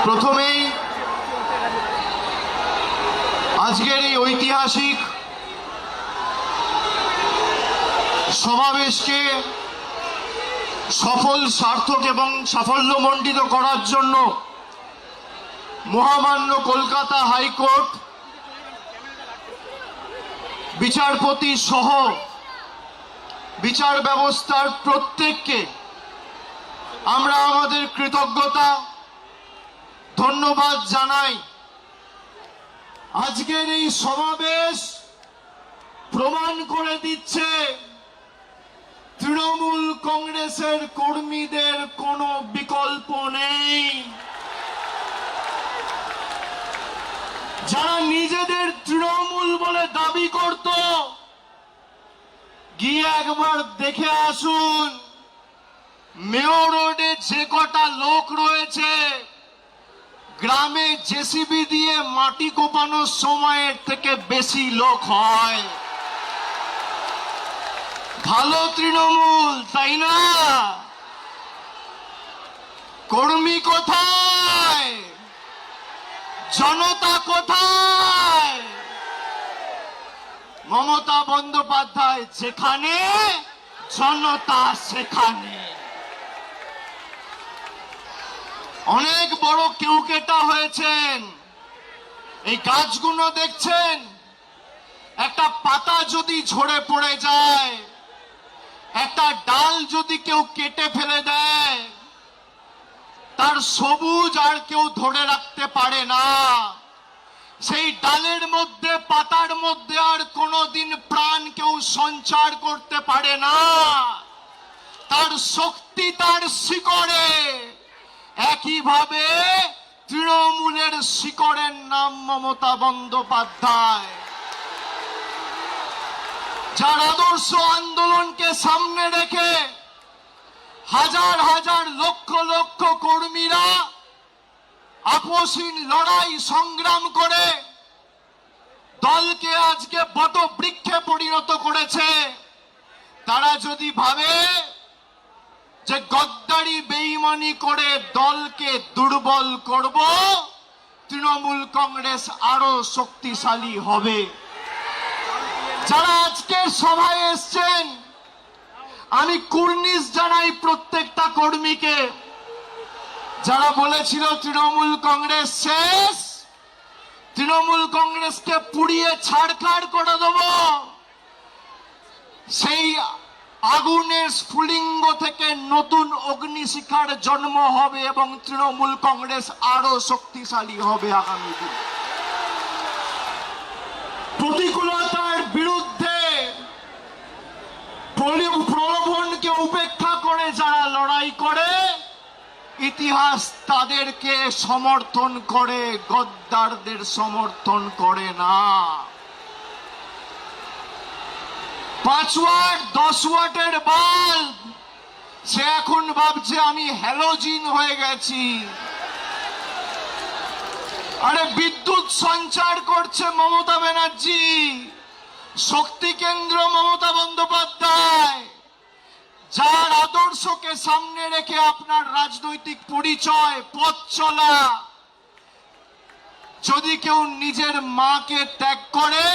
প্রথমেই আজকের এই ঐতিহাসিক সমাবেশকে সফল, সার্থক এবং সাফল্যমণ্ডিত করার জন্য মহামান্য কলকাতা হাইকোর্ট বিচারপতি সহ বিচার ব্যবস্থার প্রত্যেককে আমরা আমাদের কৃতজ্ঞতা ধন্যবাদ জানাই। আজকের এই সমাবেশ প্রমাণ করে দিচ্ছে তৃণমূল কংগ্রেসের কর্মীদের কোনো বিকল্প নেই। যারা নিজেদের তৃণমূল বলে দাবি করত, গিয়ে একবার দেখে আসুন মেয়র রোডে যে কটা লোক রয়েছে, গ্রামে জেসিবি দিয়ে মাটি কোপানোর সময়ের থেকে বেশি লোক হয়। ভালো তৃণমূল, তাই না? কর্মী কোথায়? জনতা কোথায়? মমতা বন্দ্যোপাধ্যায় যেখানে, জনতা সেখানে। অনেক বড় কেউকেটা হয়েছেন। এই গাছগুলো দেখছেন, একটা পাতা যদি ঝরে পড়ে যায়, একটা ডাল যদি কেউ কেটে ফেলে দেয়, তার সবুজ আর কেউ ধরে রাখতে পারে না। সেই ডালের মধ্যে, পাতার মধ্যে আর কোনোদিন প্রাণ কেউ সঞ্চার করতে পারে না। তার শক্তি তার শিকড়ে। একইভাবে তৃণমূলের শিকড়ের নাম মমতা বন্দ্যোপাধ্যায়, যার আদর্শ আন্দোলনকে সামনে রেখে হাজার হাজার লক্ষ লক্ষ কর্মীরা আপসহীন লড়াই সংগ্রাম করে দলকে আজকে বটবৃক্ষে পরিণত করেছে। তারা যদি ভাবে যে গদ্দারি বেঈমানি করে দলকে দুর্বল করব, তৃণমূল কংগ্রেস আরো শক্তিশালী হবে। যারা আজকের সভায় এসছেন, আমি কুর্নিশ জানাই প্রত্যেকটা কর্মীকে। যারা বলেছিল তৃণমূল কংগ্রেস শেষ, তৃণমূল কংগ্রেসকে পুড়িয়ে ছাড়খাড় করে দেব, সেই আগুনের স্ফুলিঙ্গ থেকে নতুন অগ্নিশিখার জন্ম হবে এবং তৃণমূল কংগ্রেস আরো শক্তিশালী হবে আগামী দিনে। প্রতিকূলতার বিরুদ্ধে, প্রলোভনকে উপেক্ষা করে যারা লড়াই করে, ইতিহাস তাদেরকে সমর্থন করে, গদ্দারদের সমর্থন করে না। 5 ওয়াট 10 ওয়াটের বাল্ব, সে এখন ভাবছে আমি হ্যালোজিন হয়ে গেছি। আরে বিদ্যুৎ সঞ্চার করছে মমতা ব্যানার্জি, শক্তি কেন্দ্র মমতা বন্দ্যোপাধ্যায়, যার আদর্শকে সামনে রেখে আপনার রাজনৈতিক পরিচয়, পথ চলা। যদি কেউ নিজের মাকে ত্যাগ করে,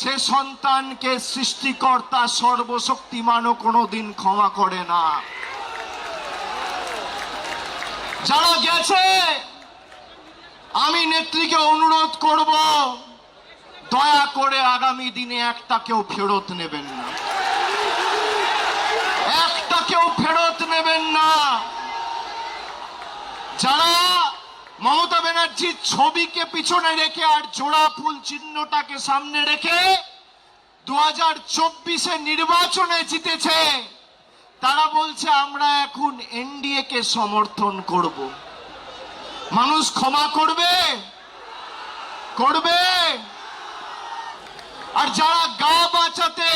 সে সন্তানকে সৃষ্টিকর্তা সর্বশক্তিমানও কোনোদিন ক্ষমা করে না। যারা গেছে, আমি নেত্রীকে অনুরোধ করব, দয়া করে আগামী দিনে একটা কেউ ফেরত নেবেন না, একটা কেউ ফেরত নেবেন না। যারা মমতা ব্যানার্জির ছবিকে পিছনে রেখে আর জোড়া ফুল চিহ্নটাকে সামনে রেখে 2024 নির্বাচনে জিতেছে, তারা বলছে আমরা এখন এনডিএ কে সমর্থন করব। মানুষ ক্ষমা করবে? করবে? আর যারা গা বাঁচাতে,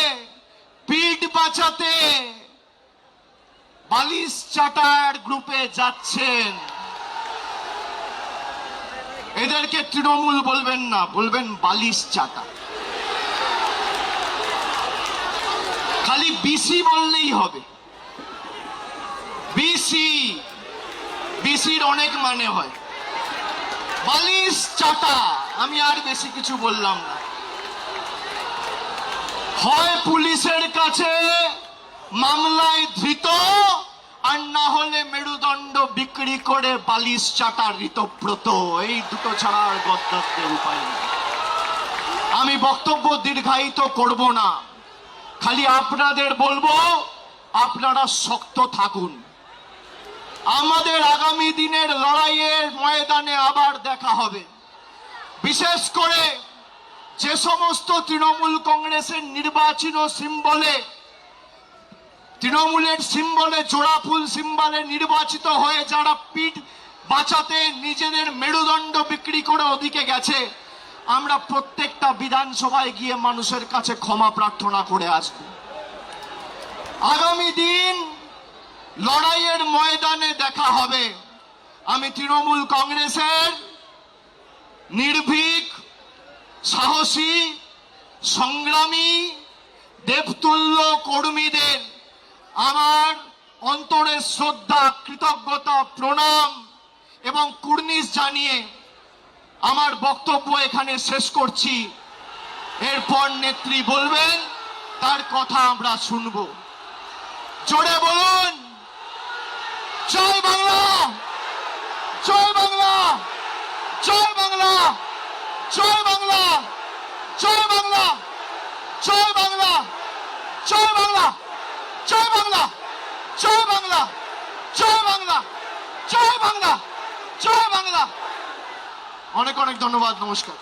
পিঠ বাঁচাতে বালিশ চাটার গ্রুপে যাচ্ছেন, এদেরকে তৃণমূল বলবেন না, বলবেন বালিশ চাটা। খালি বিসি বললেই হবে। বিসি, বিসির অনেক মানে হয়। বালিশ চাটা, আমি আর বেশি কিছু বললাম না। হয় পুলিশের কাছে মামলায় ধৃত, আর না হলে মেরুদণ্ড বিক্রি করে বালিশ চাটা ঋতব্রত। এই দুটো ছাড়া আর গদ্দারদের উপায় নেই। আমি বক্তব্য দীর্ঘায়িত করব না, খালি আপনাদের বলবো আপনারা শক্ত থাকুন। আমাদের আগামী দিনের লড়াইয়ের ময়দানে আবার দেখা হবে। বিশেষ করে যে সমস্ত তৃণমূল কংগ্রেসের নির্বাচনী সিম্বলে, তৃণমূলের সিম্বলে, জোড়া ফুল সিম্বলে নির্বাচিত হয়ে যারা পিঠ বাঁচাতে নিজেদের মেরুদণ্ড বিক্রি করে ওদিকে গেছে, আমরা প্রত্যেকটা বিধানসভায় গিয়ে মানুষের কাছে ক্ষমা প্রার্থনা করে আসব। আগামী দিন লড়াইয়ের ময়দানে দেখা হবে। আমি তৃণমূল কংগ্রেসের নির্ভীক, সাহসী, সংগ্রামী, দেবতুল্য কর্মীদের আমার অন্তরের শ্রদ্ধা, কৃতজ্ঞতা, প্রণাম এবং কুর্নিশ জানিয়ে আমার বক্তব্য এখানে শেষ করছি। এরপর নেত্রী বলবেন, তার কথা আমরা শুনব। জোরে বলুন, জয় বাংলা, জয় বাংলা, জয় বাংলা, জয় বাংলা, জয় বাংলা, জয় বাংলা, জয় বাংলা, জয় বাংলা, জয় বাংলা, জয় বাংলা, জয় বাংলা, জয় বাংলা। অনেক অনেক ধন্যবাদ, নমস্কার।